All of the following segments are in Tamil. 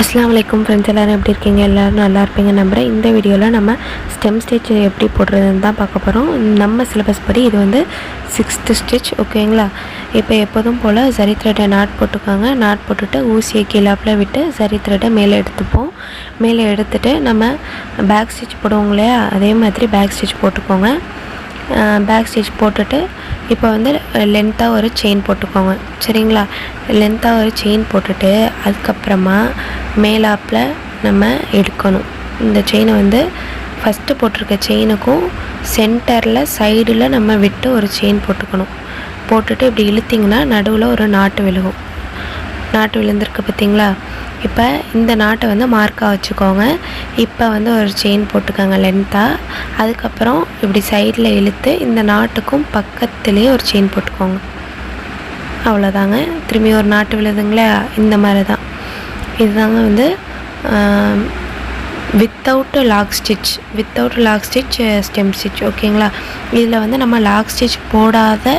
அஸ்ஸலாமு அலைக்கும் ஃப்ரெண்ட்ஸ், எல்லோரும் எப்படி இருக்கீங்க? எல்லோரும் நல்லா இருப்பீங்க நம்புகிறேன். இந்த வீடியோவில் நம்ம ஸ்டெம் ஸ்டிச் எப்படி போடுறதுன்னு தான் பார்க்க போகிறோம். நம்ம சிலபஸ் படி இது வந்து 6th ஸ்டிச், ஓகேங்களா? இப்போ எப்போதும் போல் சரி த்ரெட்டை நாட் போட்டுக்கோங்க. நாட் போட்டுட்டு ஊசியை கீழாப்பில் விட்டு சரி த்ரெட்டை மேலே எடுத்துப்போம். மேலே எடுத்துகிட்டு நம்ம பேக் ஸ்டிச் போடுவோம் இல்லையா, அதே மாதிரி பேக் ஸ்டிச் போட்டுக்கோங்க. பேக் ஸ்டிச் போட்டுட்டு இப்போ வந்து லென்த்தாக ஒரு செயின் போட்டுக்கோங்க, சரிங்களா? லென்த்தாக ஒரு செயின் போட்டுட்டு அதுக்கப்புறமா மேலாப்பில் நம்ம எடுக்கணும். இந்த செயினை வந்து ஃபஸ்ட்டு போட்டிருக்க செயினுக்கும் சென்டரில் சைடில் நம்ம விட்டு ஒரு செயின் போட்டுக்கணும். போட்டுட்டு இப்படி இழுத்திங்கன்னா நடுவில் ஒரு நாட்டு விழுகும். நாட்டு விழுந்திருக்கு பார்த்தீங்களா? இப்போ இந்த நாட்டை வந்து மார்க்காக வச்சுக்கோங்க. இப்போ வந்து ஒரு செயின் போட்டுக்கோங்க லென்த்தாக. அதுக்கப்புறம் இப்படி சைடில் இழுத்து இந்த நாட்டுக்கும் பக்கத்துலேயே ஒரு செயின் போட்டுக்கோங்க. அவ்வளோதாங்க. திரும்பி ஒரு நாட்டு விழுதுங்களா, இந்த மாதிரி தான். இதுதாங்க வந்து without lock stitch stem stitch, ஓகேங்களா? இதில் வந்து நம்ம லாக் ஸ்டிச் போடாத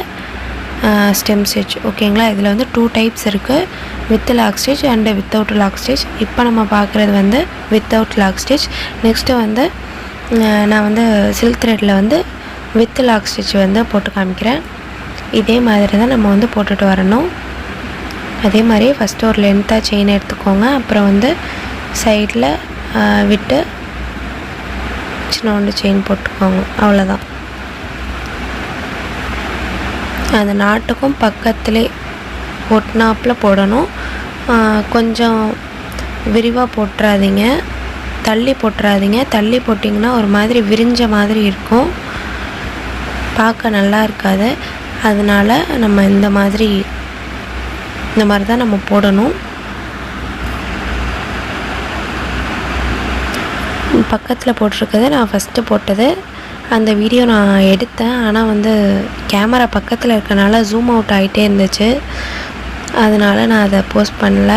ஸ்டெம் ஸ்டிச், ஓகேங்களா? இதில் வந்து 2 டைப்ஸ் இருக்குது, with lock stitch and without lock stitch. இப்போ நம்ம பார்க்குறது வந்து வித்தவுட் லாக் ஸ்டிச். நெக்ஸ்ட்டு வந்து நான் வந்து சில்க் த்ரெட்டில் வந்து வித் லாக் ஸ்டிச் வந்து போட்டு காமிக்கிறேன். இதே மாதிரி தான் நம்ம வந்து போட்டுட்டு வரணும். அதே மாதிரி ஃபஸ்ட்டு ஒரு லென்த்தாக செயின் எடுத்துக்கோங்க. அப்புறம் வந்து சைடில் விட்டு சின்ன செயின் போட்டுக்கோங்க. அவ்வளோதான். அந்த நாட்டுக்கும் பக்கத்துலே ஒட்டினாப்பில் போடணும். கொஞ்சம் விரிவாக போட்டுறாதீங்க, தள்ளி போட்டுறாதீங்க. தள்ளி போட்டிங்கன்னா ஒரு மாதிரி விரிஞ்ச மாதிரி இருக்கும், பார்க்க நல்லா இருக்காது. அதனால் நம்ம இந்த மாதிரி தான் நம்ம போடணும். பக்கத்தில் போட்டிருக்கிறது நான் ஃபஸ்ட்டு போட்டது. அந்த வீடியோ நான் எடுத்தேன், ஆனால் வந்து கேமரா பக்கத்தில் இருக்கனால ஜூம் அவுட் ஆகிட்டே இருந்துச்சு, அதனால் நான் அதை போஸ்ட் பண்ணல.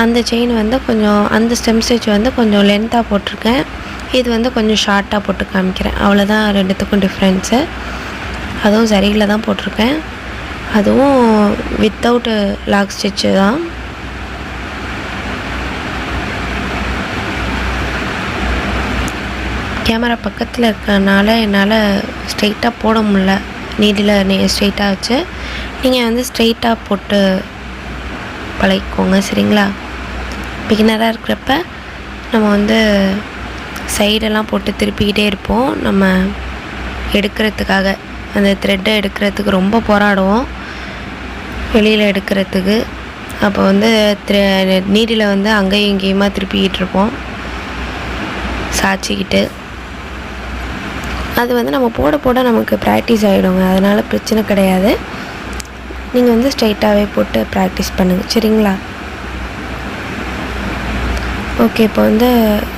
அந்த செயின் வந்து கொஞ்சம், அந்த ஸ்டெம் ஸ்டிச் வந்து கொஞ்சம் லென்த்தாக போட்டிருக்கேன். இது வந்து கொஞ்சம் ஷார்ட்டாக போட்டு காமிக்கிறேன். அவ்வளோதான் ரெண்டுத்துக்கும் டிஃப்ரென்ஸு. அதுவும் சரியில் தான் போட்டிருக்கேன். அதுவும் வித்தவுட் லாக் ஸ்டிச்சு தான். கேமரா பக்கத்தில் இருக்கிறனால என்னால் ஸ்ட்ரெயிட்டாக போட முடில. நீடில் ஸ்ட்ரெயிட்டாக வச்சு நீங்கள் வந்து ஸ்ட்ரெயிட்டாக போட்டு பழகிக்கோங்க, சரிங்களா? பிகினராக இருக்கிறப்ப நம்ம வந்து சைடெல்லாம் போட்டு திருப்பிக்கிட்டே இருப்போம். நம்ம எடுக்கிறதுக்காக, அந்த த்ரெட்டை எடுக்கிறதுக்கு ரொம்ப போராடுவோம் வெளியில் எடுக்கிறதுக்கு. அப்போ வந்து நீடில் வந்து அங்கேயும் இங்கேயுமா திருப்பிக்கிட்டு இருப்போம் சாய்ச்சிக்கிட்டு. அது வந்து நம்ம போட போட நமக்கு ப்ராக்டிஸ் ஆகிடுங்க, அதனால் பிரச்சனை கிடையாது. நீங்கள் வந்து ஸ்ட்ரைட்டாகவே போட்டு ப்ராக்டிஸ் பண்ணுங்கள், சரிங்களா? ஓகே, இப்போ வந்து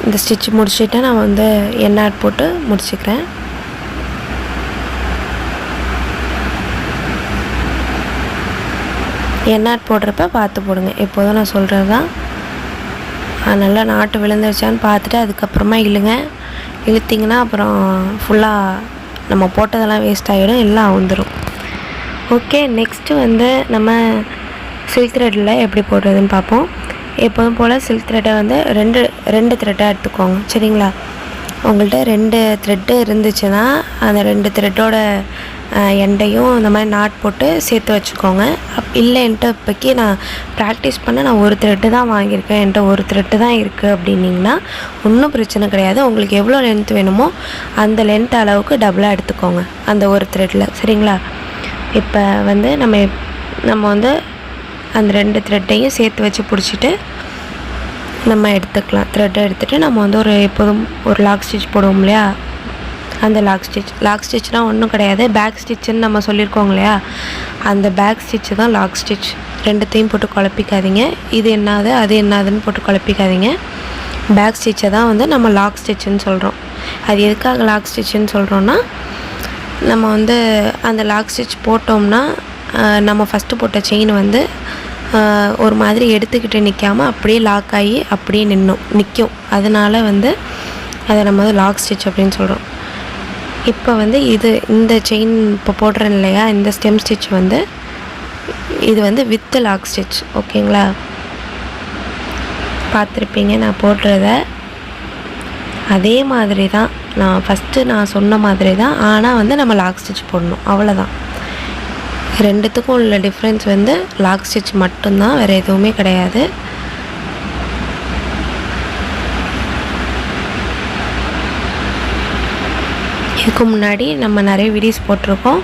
இந்த ஸ்டிச் முடிச்சுட்டு நான் வந்து எண்ணாட் போட்டு முடிச்சுக்கிறேன். எண்ணாட் போடுறப்ப பார்த்து போடுங்க. எப்போதும் நான் சொல்கிறது தான். நல்லா நாட்டு விழுந்துருச்சான்னு பார்த்துட்டு அதுக்கப்புறமா இழுத்திங்கன்னா அப்புறம் ஃபுல்லாக நம்ம போட்டதெல்லாம் வேஸ்ட் ஆகிடும், எல்லாம் வந்துடும். ஓகே, நெக்ஸ்ட்டு வந்து நம்ம சில்க் த்ரெட்டில் எப்படி போடுறதுன்னு பார்ப்போம். எப்போதும் போல் சில்க் த்ரெட்டை வந்து ரெண்டு த்ரெட்டாக எடுத்துக்கோங்க, சரிங்களா? உங்கள்கிட்ட 2 த்ரெட்டு இருந்துச்சுன்னா அந்த 2 த்ரெட்டோட எண்டையும் இந்த மாதிரி நாட் போட்டு சேர்த்து வச்சுக்கோங்க. இல்லைன்ட்டு இப்போக்கி நான் ப்ராக்டிஸ் பண்ண நான் ஒரு த்ரெட்டு தான் வாங்கியிருக்கேன், என்கிட்ட ஒரு த்ரெட்டு தான் இருக்குது அப்படின்னிங்கன்னா ஒன்றும் பிரச்சனை கிடையாது. உங்களுக்கு எவ்வளோ லென்த் வேணுமோ அந்த லென்த் அளவுக்கு டபுளாக எடுத்துக்கோங்க அந்த ஒரு த்ரெட்டில், சரிங்களா? இப்போ வந்து நம்ம வந்து அந்த 2 த்ரெட்டையும் சேர்த்து வச்சு பிடிச்சிட்டு நம்ம எடுத்துக்கலாம். த்ரெட்டை எடுத்துகிட்டு நம்ம வந்து எப்போதும் ஒரு லாக் ஸ்டிச் போடுவோம் இல்லையா, அந்த லாக் ஸ்டிச்னால் ஒன்றும் கிடையாது, பேக் ஸ்டிச்சுன்னு நம்ம சொல்லியிருக்கோங்க இல்லையா, அந்த பேக் ஸ்டிச்சு தான் லாக் ஸ்டிச். ரெண்டுத்தையும் போட்டு குழப்பிக்காதீங்க. இது என்னது அது என்னதுன்னு போட்டு குழப்பிக்காதீங்க. பேக் ஸ்டிச்சை தான் வந்து நம்ம லாக் ஸ்டிச்சுன்னு சொல்கிறோம். அது எதுக்காக லாக் ஸ்டிச்சுன்னு சொல்கிறோன்னா, நம்ம வந்து அந்த லாக் ஸ்டிச் போட்டோம்னா நம்ம ஃபஸ்ட்டு போட்ட செயின் வந்து ஒரு மாதிரி எடுத்துக்கிட்டு நிற்காமல் அப்படியே லாக் ஆகி அப்படியே நிற்கும். அதனால் வந்து அதை நம்ம வந்து லாக் ஸ்டிச் அப்படின்னு சொல்கிறோம். இப்போ வந்து இந்த செயின் இப்போ போடுறேன் இல்லையா, இந்த ஸ்டெம் ஸ்டிச் வந்து இது வந்து வித் லாக் ஸ்டிச், ஓகேங்களா? பார்த்துருப்பீங்க நான் போடுறத. அதே மாதிரி தான் நான் ஃபஸ்ட்டு நான் சொன்ன மாதிரி தான். ஆனால் வந்து நம்ம லாக் ஸ்டிச் போடணும், அவ்வளோதான். ரெண்டுத்துக்கும் உள்ள டிஃப்ரென்ஸ் வந்து லாக் ஸ்டிச் மட்டும்தான், வேறு எதுவுமே கிடையாது. இதுக்கு முன்னாடி நம்ம நிறைய வீடியோஸ் போட்டிருக்கோம்.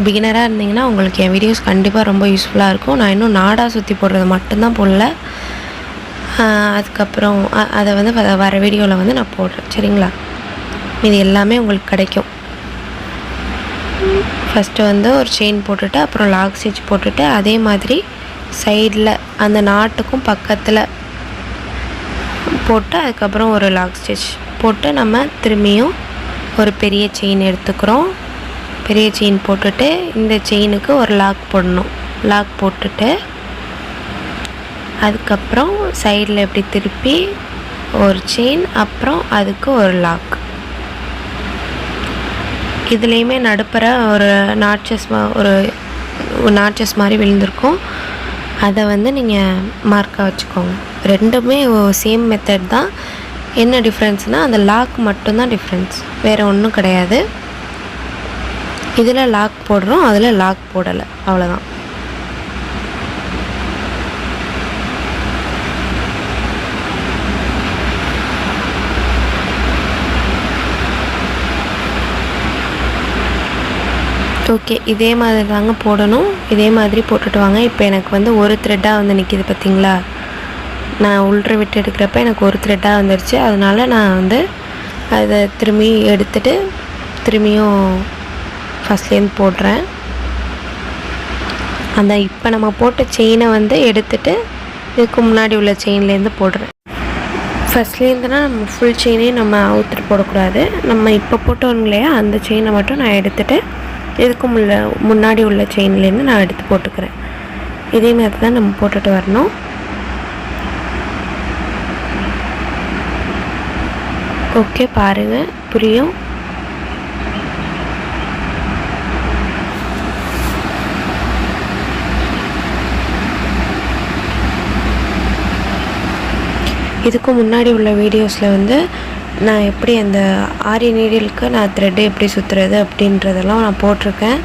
பிகினராக இருந்தீங்கன்னா உங்களுக்கு என் வீடியோஸ் கண்டிப்பாக ரொம்ப யூஸ்ஃபுல்லாக இருக்கும். நான் இன்னும் நாடா சுற்றி போடுறது மட்டும்தான் போடல. அதுக்கப்புறம் அதை வந்து வர வீடியோவில் வந்து நான் போடுறேன், சரிங்களா? இது எல்லாமே உங்களுக்கு கிடைக்கும். ஃபஸ்ட்டு வந்து ஒரு செயின் போட்டுட்டு அப்புறம் லாக் ஸ்டிச் போட்டுட்டு அதே மாதிரி சைடில் அந்த நாட்டுக்கும் பக்கத்தில் போட்டு அதுக்கப்புறம் ஒரு லாக் ஸ்டிச் போட்டு நம்ம திரும்பியும் ஒரு பெரிய செயின் எடுத்துக்கிறோம். பெரிய செயின் போட்டுட்டு இந்த செயினுக்கு ஒரு லாக் போடணும். லாக் போட்டுட்டு அதுக்கப்புறம் சைடில் எப்படி திருப்பி ஒரு செயின், அப்புறம் அதுக்கு ஒரு லாக். இதுலேயுமே நடுப்புற ஒரு நாட்சஸ் மாதிரி விழுந்திருக்கும். அதை வந்து நீங்கள் மார்க்காக வச்சுக்கோங்க. ரெண்டுமே சேம் மெத்தட் தான். என்ன டிஃப்ரென்ஸ்னால் அந்த லாக் மட்டும்தான் டிஃப்ரென்ஸ், வேறு ஒன்றும் கிடையாது. இதில் லாக் போடுறோம், அதில் லாக் போடலை, அவ்வளோதான். ஓகே, இதே மாதிரி தாங்க போடணும். இதே மாதிரி போட்டுட்டு வாங்க. இப்போ எனக்கு வந்து ஒரு த்ரெட்டாக வந்து நிற்கிது பார்த்திங்களா? நான் உள்ற விட்டு எடுக்கிறப்ப எனக்கு ஒரு த்ரெட்டாக வந்துடுச்சு. அதனால் நான் வந்து அதை திரும்பி எடுத்துகிட்டு திரும்பியும் ஃபஸ்ட்லேருந்து போடுறேன். அந்த இப்போ நம்ம போட்ட செயினை வந்து எடுத்துகிட்டு இதுக்கு முன்னாடி உள்ள செயின்லேருந்து போடுறேன். ஃபஸ்ட்லேருந்துனா நம்ம ஃபுல் செயினையும் நம்ம அவுத்துட்டு போடக்கூடாது. நம்ம இப்போ போட்டோம் இல்லையா, அந்த செயினை மட்டும் நான் எடுத்துகிட்டு இதுக்கு முன்னாடி உள்ள செயின்லேருந்து நான் எடுத்து போட்டுக்கிறேன். இதே மாதிரி தான் நம்ம போட்டுட்டு வரணும். ஓகே, பாருங்கள், புரியும். இதுக்கு முன்னாடி உள்ள வீடியோஸில் வந்து நான் எப்படி அந்த ஆரி நீடிலுக்கு நான் த்ரெட்டு எப்படி சுற்றுறது அப்படின்றதெல்லாம் நான் போட்டிருக்கேன்.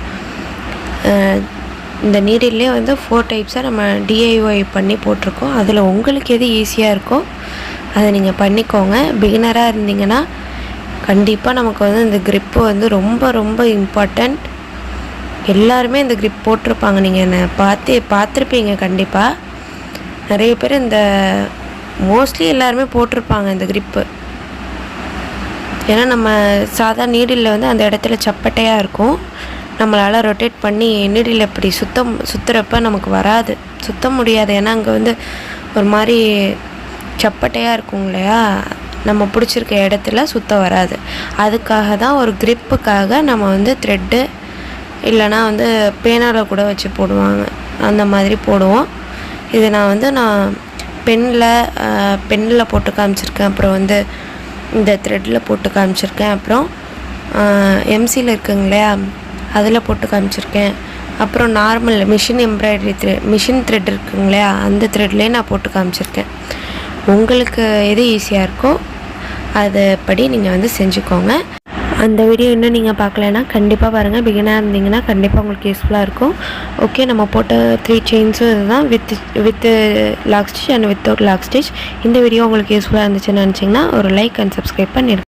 இந்த நீடில்லே வந்து 4 டைப்ஸாக நம்ம DIY பண்ணி போட்டிருக்கோம். அதில் உங்களுக்கு எது ஈஸியாக இருக்கோ அதை நீங்கள் பண்ணிக்கோங்க. பிகினராக இருந்தீங்கன்னா கண்டிப்பாக நமக்கு வந்து இந்த க்ரிப்பு வந்து ரொம்ப ரொம்ப இம்பார்ட்டண்ட். எல்லாருமே இந்த க்ரிப் போட்டிருப்பாங்க. நீங்கள் என்னை பார்த்துருப்பீங்க கண்டிப்பாக. நிறைய பேர் இந்த மோஸ்ட்லி எல்லாருமே போட்டிருப்பாங்க இந்த க்ரிப்பு. ஏன்னா நம்ம சாதா நீடிலில் வந்து அந்த இடத்துல சப்பட்டையாக இருக்கும். நம்மளால் ரொட்டேட் பண்ணி நீடில் இப்படி சுற்றுறப்ப நமக்கு வராது, சுற்ற முடியாது. ஏன்னா அங்கே வந்து ஒரு மாதிரி சப்பட்டையாக இருக்கும் இல்லையா, நம்ம பிடிச்சிருக்க இடத்துல சுற்ற வராது. அதுக்காக தான் ஒரு க்ரிப்புக்காக நம்ம வந்து த்ரெட்டு இல்லைனா வந்து பேனாவில் கூட வச்சு போடுவாங்க, அந்த மாதிரி போடுவோம். இது நான் பென்னில் போட்டு காமிச்சிருக்கேன். அப்புறம் வந்து இந்த த்ரெட்டில் போட்டு காமிச்சிருக்கேன். அப்புறம் எம்சியில் இருக்குங்க இல்லையா, அதில் போட்டு காமிச்சிருக்கேன். அப்புறம் நார்மல் மிஷின் த்ரெட் இருக்குங்க இல்லையா, அந்த த்ரெட்லேயே நான் போட்டு காமிச்சிருக்கேன். உங்களுக்கு எது ஈஸியாக இருக்கோ அதை படி நீங்கள் வந்து செஞ்சுக்கோங்க. அந்த வீடியோ இன்னும் நீங்கள் பார்க்கலன்னா கண்டிப்பாக பாருங்கள். பிகினாக இருந்தீங்கன்னா கண்டிப்பாக உங்களுக்கு யூஸ்ஃபுல்லாக இருக்கும். ஓகே, நம்ம போட்ட 3 செயின்ஸும் இதுதான், with lock stitch and without lock stitch. இந்த வீடியோ உங்களுக்கு யூஸ்ஃபுல்லாக இருந்துச்சுன்னு நினச்சிங்கன்னா ஒரு லைக் அண்ட் சப்ஸ்கிரைப் பண்ணிடுங்க.